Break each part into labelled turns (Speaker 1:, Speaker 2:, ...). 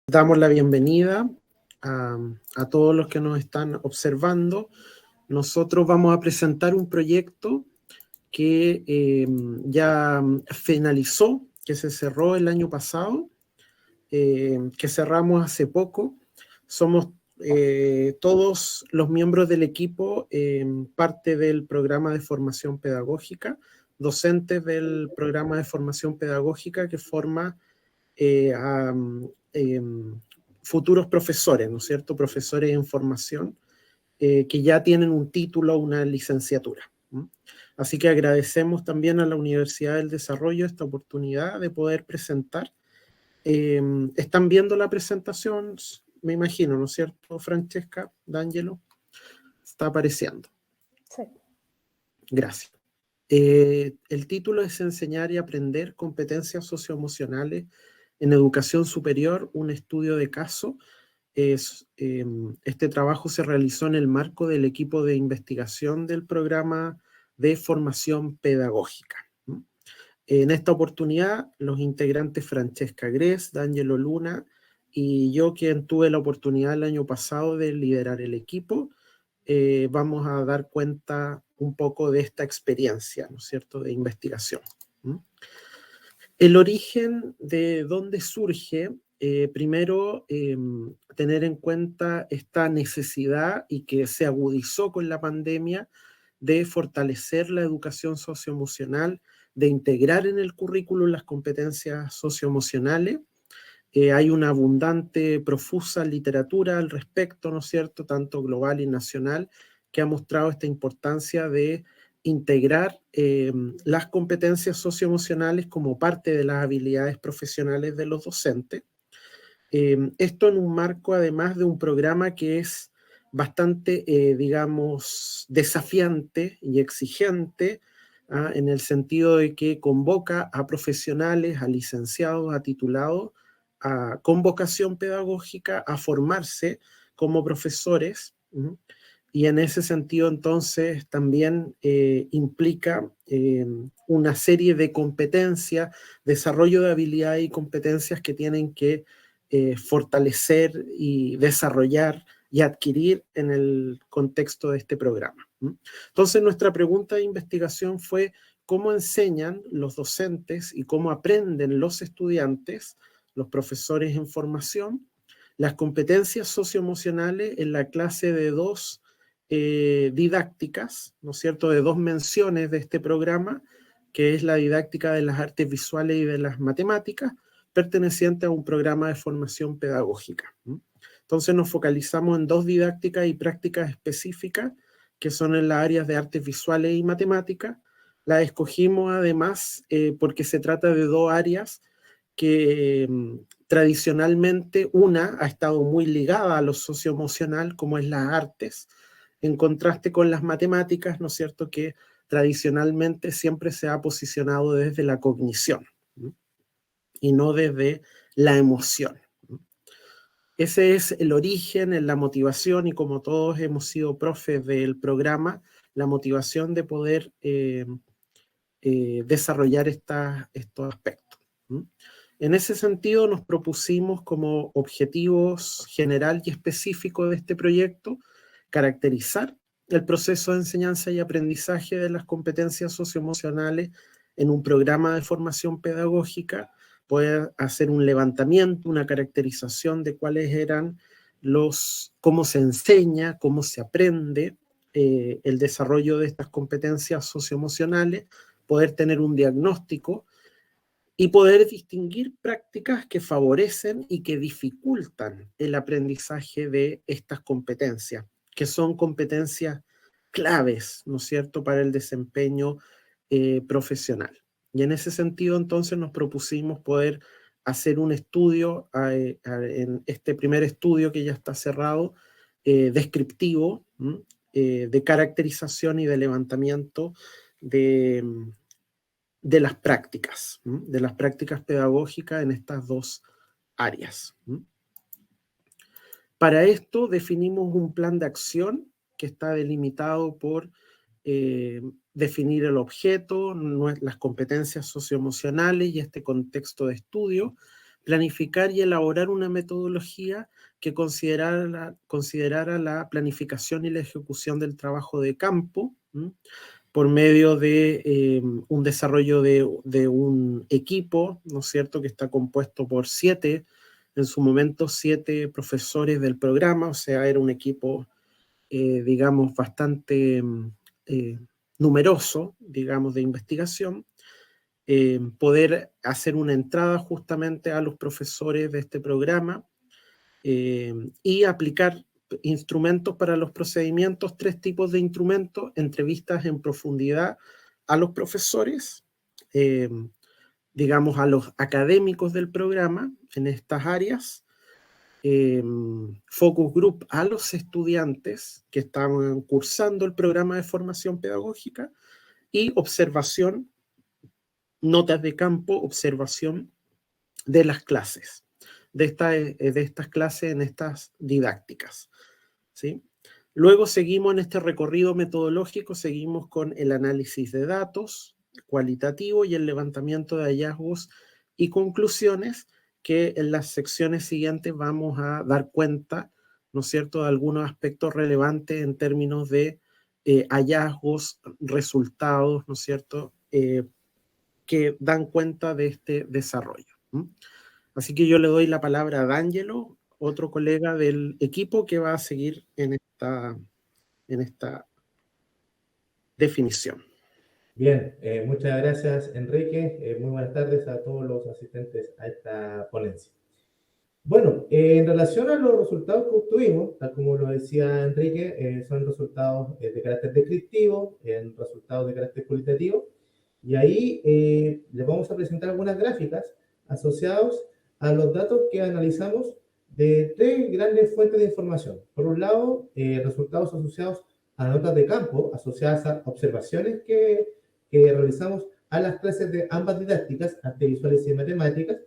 Speaker 1: Damos la bienvenida a todos los que nos están observando. Nosotros vamos a presentar un proyecto que ya finalizó, que se cerró el año pasado, que cerramos hace poco. Somos todos los miembros del equipo parte del programa de formación pedagógica, docentes del programa de formación pedagógica que forma a futuros profesores, ¿no es cierto? Profesores en formación que ya tienen un título, una licenciatura. Así que agradecemos también a la Universidad del Desarrollo esta oportunidad de poder presentar. Están viendo la presentación, me imagino, ¿no es cierto, Francesca, D'Angelo? Está apareciendo.
Speaker 2: Sí.
Speaker 1: Gracias. El título es Enseñar y aprender competencias socioemocionales en educación superior, un estudio de caso. Este trabajo se realizó en el marco del equipo de investigación del programa de formación pedagógica. En esta oportunidad, los integrantes Francesca Gress, D'Angelo Luna y yo, quien tuve la oportunidad el año pasado de liderar el equipo, vamos a dar cuenta un poco de esta experiencia, ¿no es cierto?, de investigación. El origen de dónde surge, primero, tener en cuenta esta necesidad y que se agudizó con la pandemia de fortalecer la educación socioemocional, de integrar en el currículo las competencias socioemocionales. Hay una abundante, profusa literatura al respecto, ¿no es cierto?, tanto global y nacional, que ha mostrado esta importancia de integrar las competencias socioemocionales como parte de las habilidades profesionales de los docentes. Esto en un marco, además, de un programa que es bastante, digamos, desafiante y exigente, en el sentido de que convoca a profesionales, a licenciados, a titulados, con vocación pedagógica a formarse como profesores. Y en ese sentido, entonces, también implica una serie de competencias, desarrollo de habilidades y competencias que tienen que fortalecer y desarrollar y adquirir en el contexto de este programa. Entonces, nuestra pregunta de investigación fue cómo enseñan los docentes y cómo aprenden los estudiantes, los profesores en formación, las competencias socioemocionales en la clase de dos didácticas, ¿no es cierto?, de dos menciones de este programa, que es la didáctica de las artes visuales y de las matemáticas, perteneciente a un programa de formación pedagógica. Entonces nos focalizamos en dos didácticas y prácticas específicas, que son en las áreas de artes visuales y matemáticas. La escogimos además porque se trata de dos áreas que tradicionalmente una ha estado muy ligada a lo socioemocional, como es las artes, en contraste con las matemáticas, ¿no es cierto?, que tradicionalmente siempre se ha posicionado desde la cognición y no desde la emoción. Ese es el origen, la motivación, y como todos hemos sido profes del programa, la motivación de poder desarrollar estos aspectos. En ese sentido, nos propusimos como objetivos general y específico de este proyecto caracterizar el proceso de enseñanza y aprendizaje de las competencias socioemocionales en un programa de formación pedagógica, poder hacer un levantamiento, una caracterización de cuáles eran cómo se enseña, cómo se aprende el desarrollo de estas competencias socioemocionales, poder tener un diagnóstico y poder distinguir prácticas que favorecen y que dificultan el aprendizaje de estas competencias, que son competencias claves, ¿no es cierto?, para el desempeño profesional. Y en ese sentido, entonces, nos propusimos poder hacer un estudio, en este primer estudio que ya está cerrado, descriptivo, de caracterización y de levantamiento de las prácticas pedagógicas en estas dos áreas. Para esto definimos un plan de acción que está delimitado por definir el objeto, las competencias socioemocionales y este contexto de estudio, planificar y elaborar una metodología que considerara la planificación y la ejecución del trabajo de campo, por medio de un desarrollo de un equipo, ¿no es cierto?, que está compuesto por en su momento, 7 profesores del programa, o sea, era un equipo, digamos, bastante numeroso, digamos, de investigación. Poder hacer una entrada justamente a los profesores de este programa y aplicar instrumentos para los procedimientos, 3 tipos de instrumentos: entrevistas en profundidad a los profesores, digamos, a los académicos del programa en estas áreas, focus group a los estudiantes que estaban cursando el programa de formación pedagógica, y observación, notas de campo, observación de las clases, de estas clases en estas didácticas, ¿sí? Luego seguimos en este recorrido metodológico, seguimos con el análisis de datos cualitativo y el levantamiento de hallazgos y conclusiones, que en las secciones siguientes vamos a dar cuenta, ¿no es cierto?, de algunos aspectos relevantes en términos de hallazgos, resultados, ¿no es cierto?, que dan cuenta de este desarrollo. Así que yo le doy la palabra a D'Angelo, otro colega del equipo que va a seguir en esta definición.
Speaker 2: Bien, muchas gracias, Enrique. Muy buenas tardes a todos los asistentes a esta ponencia. Bueno, en relación a los resultados que obtuvimos, tal como lo decía Enrique, son resultados de carácter descriptivo, resultados de carácter cualitativo, y ahí les vamos a presentar algunas gráficas asociados a los datos que analizamos de 3 grandes fuentes de información. Por un lado, resultados asociados a notas de campo, asociadas a observaciones que realizamos a las clases de ambas didácticas, artes visuales y matemáticas,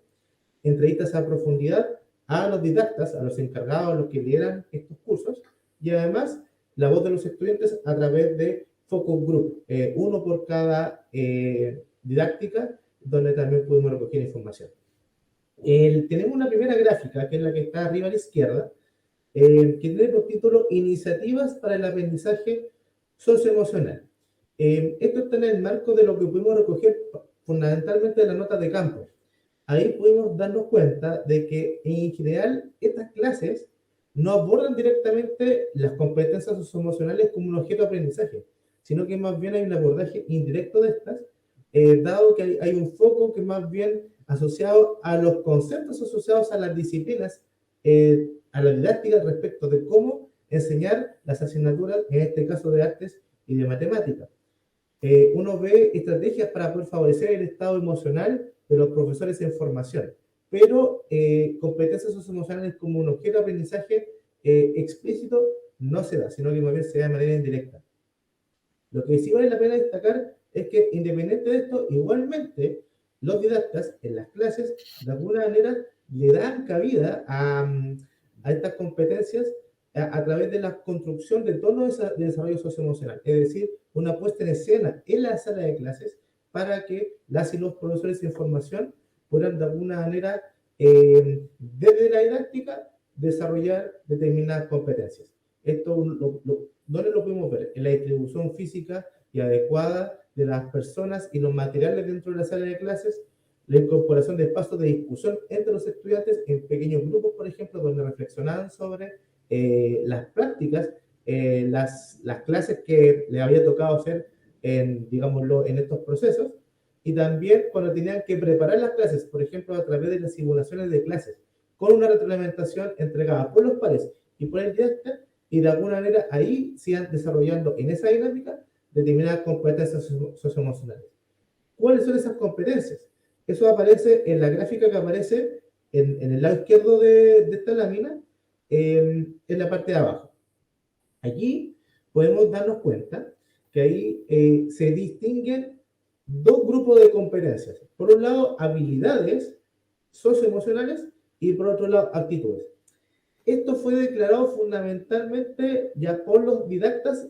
Speaker 2: entrevistas a profundidad a los didactas, a los encargados, a los que lideran estos cursos, y además la voz de los estudiantes a través de focus group, uno por cada didáctica, donde también pudimos recoger información. Tenemos una primera gráfica, que es la que está arriba a la izquierda, que tiene por título Iniciativas para el aprendizaje socioemocional. Esto está en el marco de lo que pudimos recoger fundamentalmente de las notas de campo. Ahí pudimos darnos cuenta de que en general estas clases no abordan directamente las competencias socioemocionales como un objeto de aprendizaje, sino que más bien hay un abordaje indirecto de estas, dado que hay un foco que más bien asociado a los conceptos asociados a las disciplinas, a la didáctica respecto de cómo enseñar las asignaturas, en este caso de artes y de matemáticas. Uno ve estrategias para poder favorecer el estado emocional de los profesores en formación, pero competencias socioemocionales como un objeto de aprendizaje explícito no se da, sino que más bien se da de manera indirecta. Lo que sí vale la pena destacar es que, independiente de esto, igualmente los didactas en las clases de alguna manera le dan cabida a estas competencias a través de la construcción de tonos de desarrollo socioemocional, es decir, una puesta en escena en la sala de clases para que las y los profesores en formación puedan de alguna manera, desde la didáctica, desarrollar determinadas competencias. Esto, ¿dónde lo podemos ver? En la distribución física y adecuada de las personas y los materiales dentro de la sala de clases, la incorporación de espacios de discusión entre los estudiantes en pequeños grupos, por ejemplo, donde reflexionaban sobre las prácticas, las clases que les había tocado hacer digámoslo, en estos procesos, y también cuando tenían que preparar las clases, por ejemplo, a través de las simulaciones de clases, con una retroalimentación entregada por los pares y por el didacta, y de alguna manera ahí sigan desarrollando en esa dinámica determinadas competencias socioemocionales. ¿Cuáles son esas competencias? Eso aparece en la gráfica que aparece en el lado izquierdo de esta lámina, en la parte de abajo. Aquí podemos darnos cuenta que ahí se distinguen 2 grupos de competencias. Por un lado, habilidades socioemocionales, y por otro lado, actitudes. Esto fue declarado fundamentalmente ya por los didactas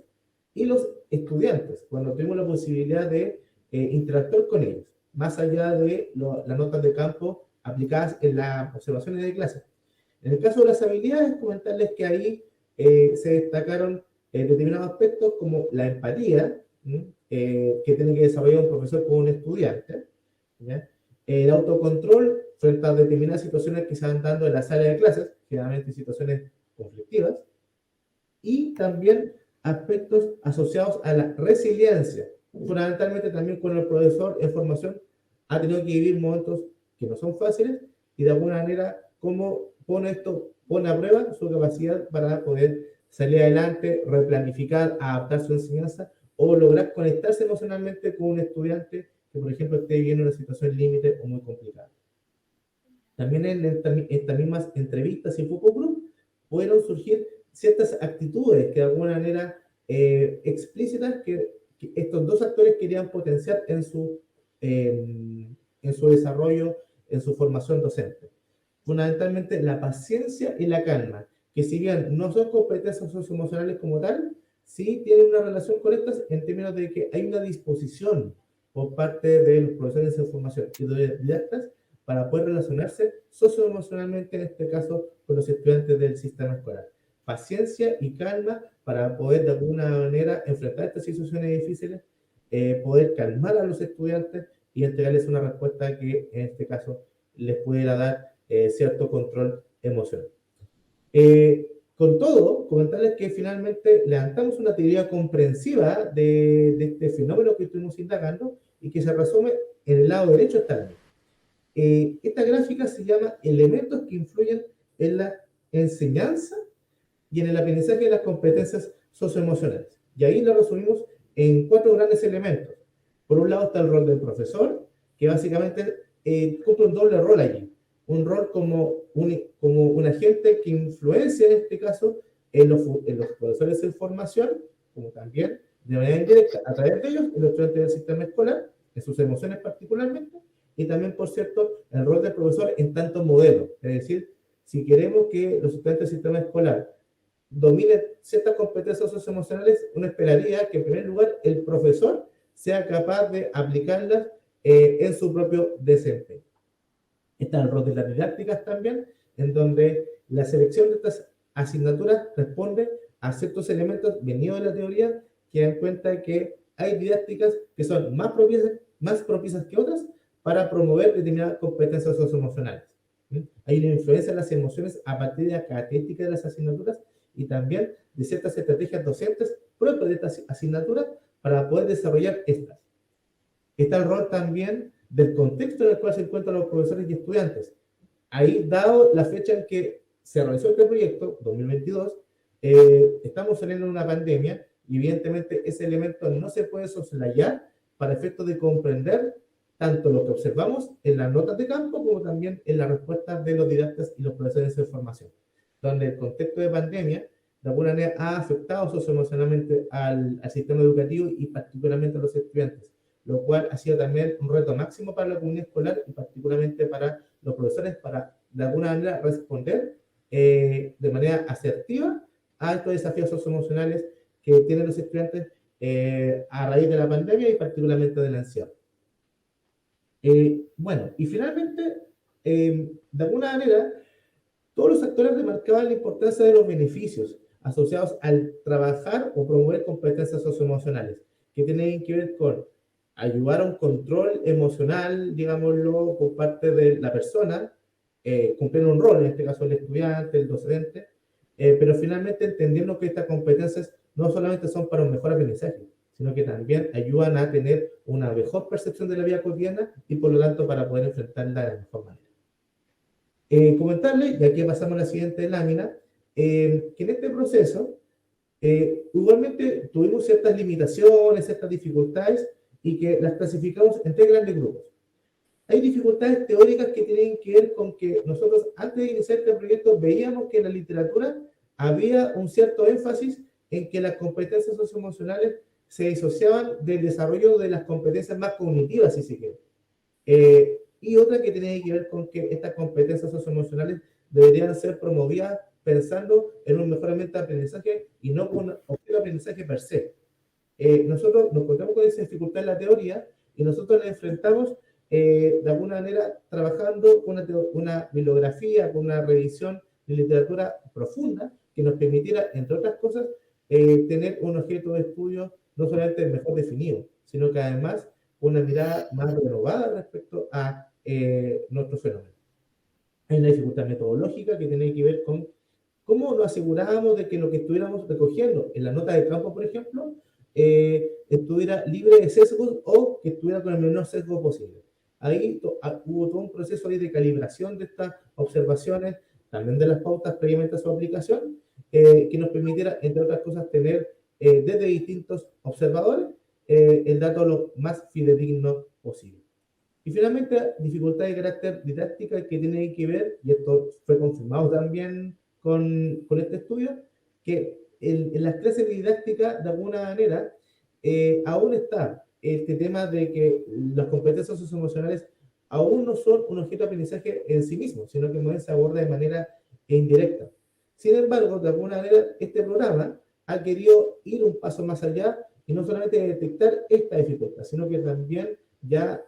Speaker 2: y los estudiantes, cuando tuvimos la posibilidad de interactuar con ellos, más allá de las notas de campo aplicadas en las observaciones de clase. En el caso de las habilidades, comentarles que ahí se destacaron determinados aspectos como la empatía, que tiene que desarrollar un profesor con un estudiante, ¿ya? El autocontrol frente a determinadas situaciones que se van dando en la sala de clases, generalmente situaciones conflictivas, y también aspectos asociados a la resiliencia. Fundamentalmente también con el profesor en formación ha tenido que vivir momentos que no son fáciles y de alguna manera cómo pone a prueba su capacidad para poder salir adelante, replanificar, adaptar su enseñanza o lograr conectarse emocionalmente con un estudiante que, por ejemplo, esté viviendo una situación límite o muy complicada. También en estas mismas entrevistas y focus group pudieron surgir ciertas actitudes que de alguna manera explícitas que estos dos actores querían potenciar en su desarrollo, en su formación docente. Fundamentalmente la paciencia y la calma, que si bien no son competencias socioemocionales como tal, sí tienen una relación con estas en términos de que hay una disposición por parte de los profesores de formación y de los didactas para poder relacionarse socioemocionalmente, en este caso, con los estudiantes del sistema escolar. Paciencia y calma para poder de alguna manera enfrentar estas situaciones difíciles, poder calmar a los estudiantes y entregarles una respuesta que en este caso les pudiera dar cierto control emocional. Con todo, comentarles que finalmente levantamos una teoría comprensiva de este fenómeno que estuvimos indagando y que se resume en el lado derecho está la esta gráfica se llama elementos que influyen en la enseñanza y en el aprendizaje de las competencias socioemocionales. Y ahí lo resumimos en 4 grandes elementos. Por un lado está el rol del profesor, que básicamente cumple un doble rol allí. Un rol como un agente que influencia, en este caso, en los profesores en formación, como también de manera indirecta, a través de ellos, en los estudiantes del sistema escolar, en sus emociones particularmente, y también, por cierto, el rol del profesor en tanto modelo. Es decir, si queremos que los estudiantes del sistema escolar dominen ciertas competencias socioemocionales, uno esperaría que, en primer lugar, el profesor sea capaz de aplicarlas en su propio desempeño. Está el rol de las didácticas también, en donde la selección de estas asignaturas responde a ciertos elementos venidos de la teoría que dan cuenta que hay didácticas que son más propicias que otras para promover determinadas competencias socioemocionales. Hay una influencia en las emociones a partir de las características de las asignaturas y también de ciertas estrategias docentes propias de estas asignaturas para poder desarrollar estas. Está el rol también del contexto en el cual se encuentran los profesores y estudiantes. Ahí, dado la fecha en que se realizó este proyecto, 2022, estamos saliendo de una pandemia y evidentemente ese elemento no se puede soslayar para efectos de comprender tanto lo que observamos en las notas de campo como también en las respuestas de los didactas y los profesores de formación, donde el contexto de pandemia de alguna manera ha afectado socioemocionalmente al sistema educativo y particularmente a los estudiantes, lo cual ha sido también un reto máximo para la comunidad escolar y particularmente para los profesores para de alguna manera responder de manera asertiva a estos desafíos socioemocionales que tienen los estudiantes a raíz de la pandemia y particularmente del encierro. Bueno, y finalmente, de alguna manera, todos los actores remarcaban la importancia de los beneficios asociados al trabajar o promover competencias socioemocionales, que tienen que ver con ayudar a un control emocional, digámoslo, por parte de la persona, cumpliendo un rol, en este caso el estudiante, el docente, pero finalmente entendiendo que estas competencias no solamente son para un mejor aprendizaje, sino que también ayudan a tener una mejor percepción de la vida cotidiana y por lo tanto para poder enfrentarla de la mejor manera. Comentarle, y aquí pasamos a la siguiente lámina, que en este proceso igualmente tuvimos ciertas limitaciones, ciertas dificultades y que las clasificamos en 3 grandes grupos. Hay dificultades teóricas que tienen que ver con que nosotros antes de iniciar este proyecto veíamos que en la literatura había un cierto énfasis en que las competencias socioemocionales se disociaban del desarrollo de las competencias más cognitivas, si se quiere. Y otra que tiene que ver con que estas competencias socioemocionales deberían ser promovidas pensando en un mejoramiento de aprendizaje y no con un objetivo de aprendizaje per se. Nosotros nos encontramos con esa dificultad en la teoría y nosotros la enfrentamos de alguna manera trabajando con una bibliografía, con una revisión de literatura profunda que nos permitiera, entre otras cosas, tener un objeto de estudio no solamente mejor definido, sino que además una mirada más renovada respecto a nuestro fenómeno. Hay una dificultad metodológica que tiene que ver con cómo nos asegurábamos de que lo que estuviéramos recogiendo en la nota de campo, por ejemplo, estuviera libre de sesgos o que estuviera con el menor sesgo posible. Ahí hubo todo un proceso ahí de calibración de estas observaciones, también de las pautas previamente a su aplicación, que nos permitiera, entre otras cosas, tener desde distintos observadores el dato lo más fidedigno posible. Y finalmente, dificultades de carácter didáctica que tienen que ver, y esto fue confirmado también con este estudio, que en las clases de didáctica, de alguna manera, aún está este tema de que las competencias socioemocionales aún no son un objeto de aprendizaje en sí mismo, sino que se aborda de manera indirecta. Sin embargo, de alguna manera, este programa ha querido ir un paso más allá y no solamente detectar esta dificultad, sino que también ya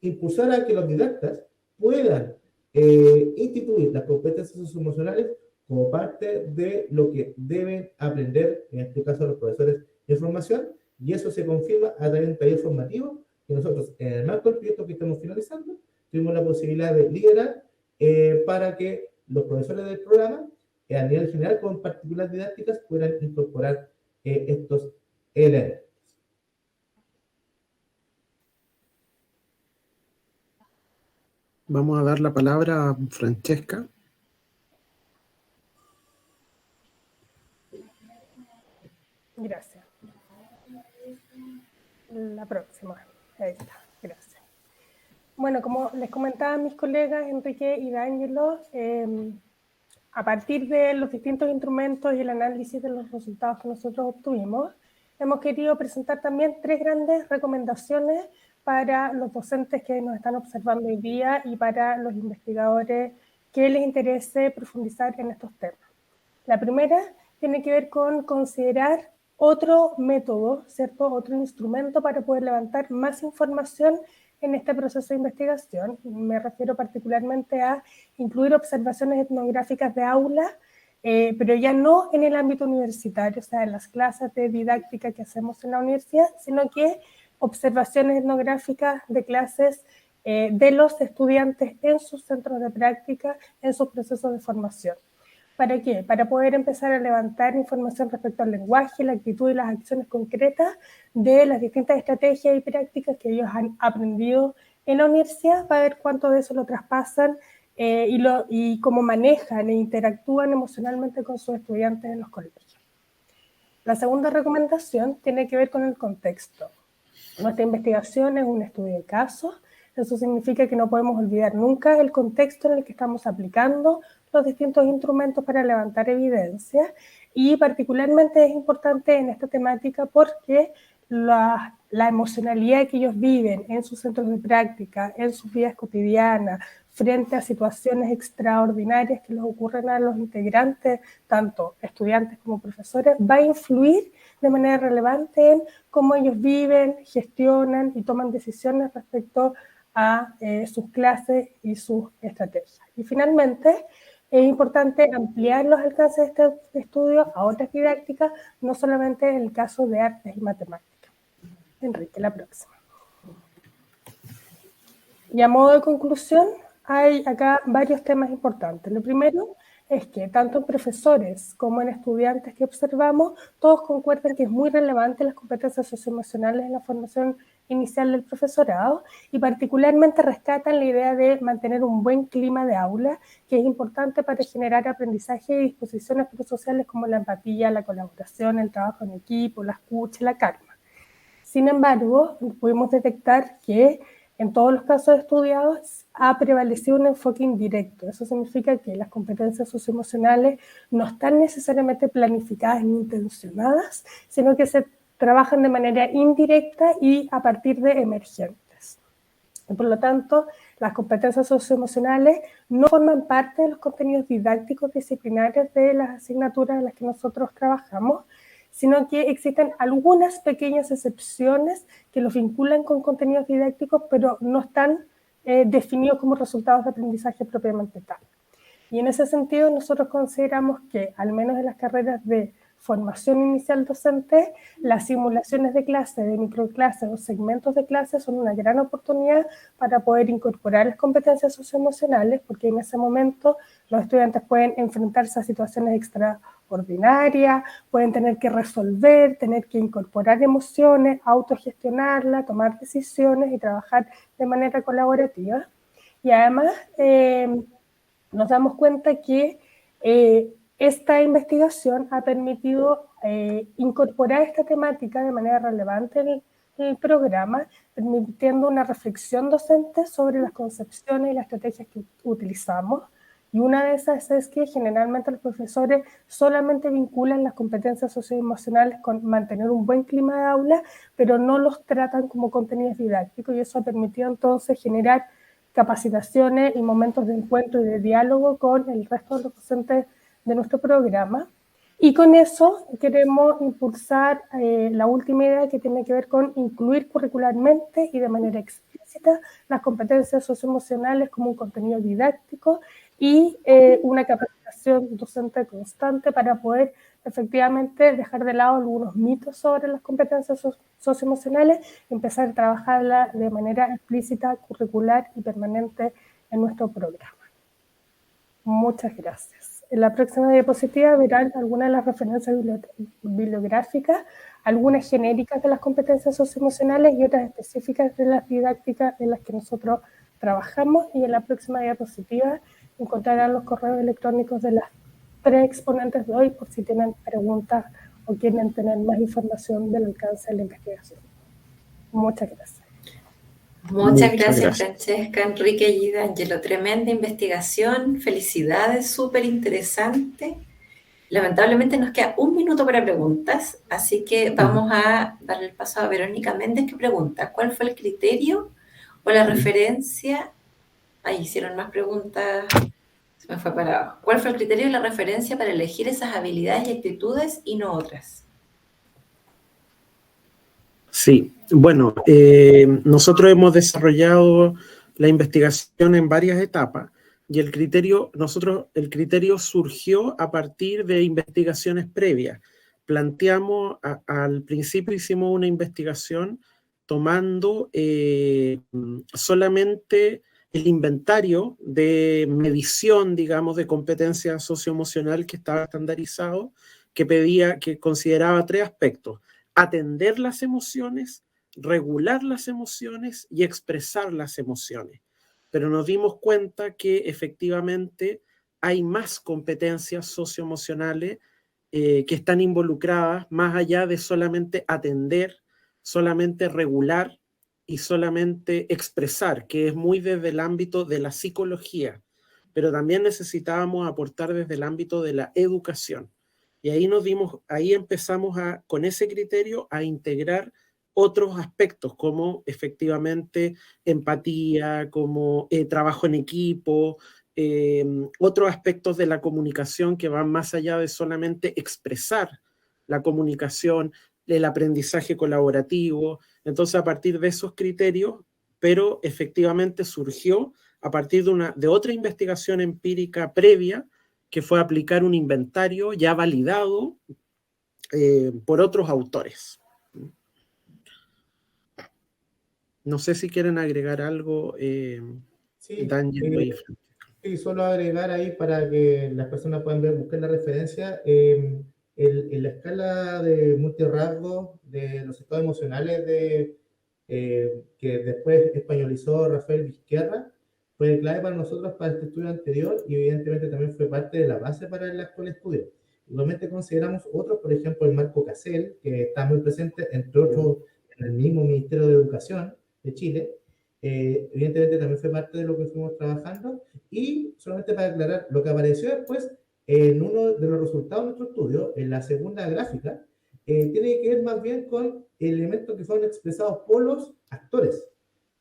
Speaker 2: impulsar a que los didactas puedan instituir las competencias socioemocionales como parte de lo que deben aprender, en este caso los profesores de formación, y eso se confirma a través de un taller formativo que nosotros, en el marco del proyecto que estamos finalizando, tuvimos la posibilidad de liderar para que los profesores del programa, a nivel general, con partículas didácticas, puedan incorporar estos elementos.
Speaker 1: Vamos a dar la palabra a Francesca.
Speaker 3: Gracias. La próxima. Ahí está. Gracias. Bueno, como les comentaba a mis colegas Enrique y D'Angelo, a partir de los distintos instrumentos y el análisis de los resultados que nosotros obtuvimos, hemos querido presentar también 3 grandes recomendaciones para los docentes que nos están observando hoy día y para los investigadores que les interese profundizar en estos temas. La primera tiene que ver con considerar otro método, ¿cierto? Otro instrumento para poder levantar más información en este proceso de investigación. Me refiero particularmente a incluir observaciones etnográficas de aula, pero ya no en el ámbito universitario, o sea, en las clases de didáctica que hacemos en la universidad, sino que observaciones etnográficas de clases de los estudiantes en sus centros de práctica, en sus procesos de formación. ¿Para qué? Para poder empezar a levantar información respecto al lenguaje, la actitud y las acciones concretas de las distintas estrategias y prácticas que ellos han aprendido en la universidad, para ver cuánto de eso lo traspasan y cómo manejan e interactúan emocionalmente con sus estudiantes en los colegios. La segunda recomendación tiene que ver con el contexto. Nuestra investigación es un estudio de casos. Eso significa que no podemos olvidar nunca el contexto en el que estamos aplicando los distintos instrumentos para levantar evidencia, y particularmente es importante en esta temática porque la emocionalidad que ellos viven en sus centros de práctica, en sus vidas cotidianas, frente a situaciones extraordinarias que les ocurren a los integrantes, tanto estudiantes como profesores, va a influir de manera relevante en cómo ellos viven, gestionan y toman decisiones respecto a sus clases y sus estrategias. Y finalmente, es importante ampliar los alcances de este estudio a otras didácticas, no solamente en el caso de artes y matemáticas. Enrique, la próxima. Y a modo de conclusión, hay acá varios temas importantes. Lo primero es que tanto en profesores como en estudiantes que observamos, todos concuerdan que es muy relevante las competencias socioemocionales en la formación inicial del profesorado, y particularmente rescatan la idea de mantener un buen clima de aula, que es importante para generar aprendizaje y disposiciones prosociales como la empatía, la colaboración, el trabajo en equipo, la escucha, la calma. Sin embargo, pudimos detectar que en todos los casos estudiados ha prevalecido un enfoque indirecto. Eso significa que las competencias socioemocionales no están necesariamente planificadas ni intencionadas, sino que se trabajan de manera indirecta y a partir de emergentes. Y por lo tanto, las competencias socioemocionales no forman parte de los contenidos didácticos disciplinarios de las asignaturas en las que nosotros trabajamos, sino que existen algunas pequeñas excepciones que los vinculan con contenidos didácticos, pero no están definidos como resultados de aprendizaje propiamente tal. Y en ese sentido nosotros consideramos que, al menos en las carreras de formación inicial docente, las simulaciones de clase, de microclases o segmentos de clase son una gran oportunidad para poder incorporar las competencias socioemocionales, porque en ese momento los estudiantes pueden enfrentarse a situaciones extraordinarias, pueden tener que resolver, tener que incorporar emociones, autogestionarlas, tomar decisiones y trabajar de manera colaborativa. Y además nos damos cuenta que esta investigación ha permitido incorporar esta temática de manera relevante en el programa, permitiendo una reflexión docente sobre las concepciones y las estrategias que utilizamos. Y una de esas es que generalmente los profesores solamente vinculan las competencias socioemocionales con mantener un buen clima de aula, pero no los tratan como contenidos didácticos, y eso ha permitido entonces generar capacitaciones y momentos de encuentro y de diálogo con el resto de los docentes de nuestro programa. Y con eso queremos impulsar la última idea, que tiene que ver con incluir curricularmente y de manera explícita las competencias socioemocionales como un contenido didáctico y una capacitación docente constante para poder efectivamente dejar de lado algunos mitos sobre las competencias socioemocionales y empezar a trabajarlas de manera explícita, curricular y permanente en nuestro programa. Muchas gracias. En la próxima diapositiva verán algunas de las referencias bibliográficas, algunas genéricas de las competencias socioemocionales y otras específicas de las didácticas en las que nosotros trabajamos. Y en la próxima diapositiva encontrarán los correos electrónicos de las 3 exponentes de hoy por si tienen preguntas o quieren tener más información del alcance de la investigación. Muchas gracias.
Speaker 4: Muchas gracias, Francesca, Enrique y D'Angelo. Tremenda investigación, felicidades, súper interesante. Lamentablemente nos queda 1 minuto para preguntas, así que vamos a darle el paso a Verónica Méndez, que pregunta: ¿cuál fue el criterio o la referencia? Ahí hicieron más preguntas, se me fue para abajo. ¿Cuál fue el criterio y la referencia para elegir esas habilidades y actitudes y no otras?
Speaker 1: Sí, bueno, nosotros hemos desarrollado la investigación en varias etapas y el criterio surgió a partir de investigaciones previas. Planteamos, al principio hicimos una investigación tomando solamente el inventario de medición, digamos, de competencia socioemocional que estaba estandarizado, que consideraba 3 aspectos: atender las emociones, regular las emociones y expresar las emociones. Pero nos dimos cuenta que efectivamente hay más competencias socioemocionales que están involucradas más allá de solamente atender, solamente regular y solamente expresar, que es muy desde el ámbito de la psicología, pero también necesitábamos aportar desde el ámbito de la educación. Y ahí empezamos con ese criterio a integrar otros aspectos como efectivamente empatía, como trabajo en equipo, otros aspectos de la comunicación que van más allá de solamente expresar la comunicación, el aprendizaje colaborativo. Entonces, a partir de esos criterios, pero efectivamente surgió a partir de otra investigación empírica previa, que fue aplicar un inventario ya validado por otros autores. No sé si quieren agregar algo,
Speaker 2: Sí,
Speaker 1: D'Angelo y Francesca.
Speaker 2: Sí, solo agregar ahí para que las personas puedan buscar la referencia. En la escala de multirrasgos de los estados emocionales que después españolizó Rafael Vizquerra, fue clave para nosotros para este estudio anterior y evidentemente también fue parte de la base para el actual estudio. Igualmente consideramos otros, por ejemplo, el marco Casel, que está muy presente, entre otros, en el mismo Ministerio de Educación de Chile. Evidentemente también fue parte de lo que fuimos trabajando. Y solamente para aclarar, lo que apareció después en uno de los resultados de nuestro estudio, en la segunda gráfica, tiene que ver más bien con elementos que fueron expresados por los actores.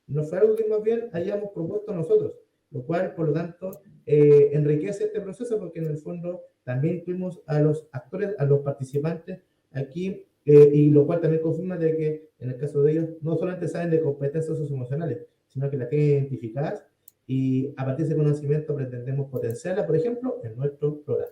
Speaker 2: No fue algo que más bien hayamos propuesto nosotros, lo cual, por lo tanto, enriquece este proceso porque en el fondo también incluimos a los actores, a los participantes aquí, y lo cual también confirma de que en el caso de ellos no solamente saben de competencias socioemocionales, sino que las tengan identificadas y a partir de ese conocimiento pretendemos potenciarla, por ejemplo, en nuestro programa.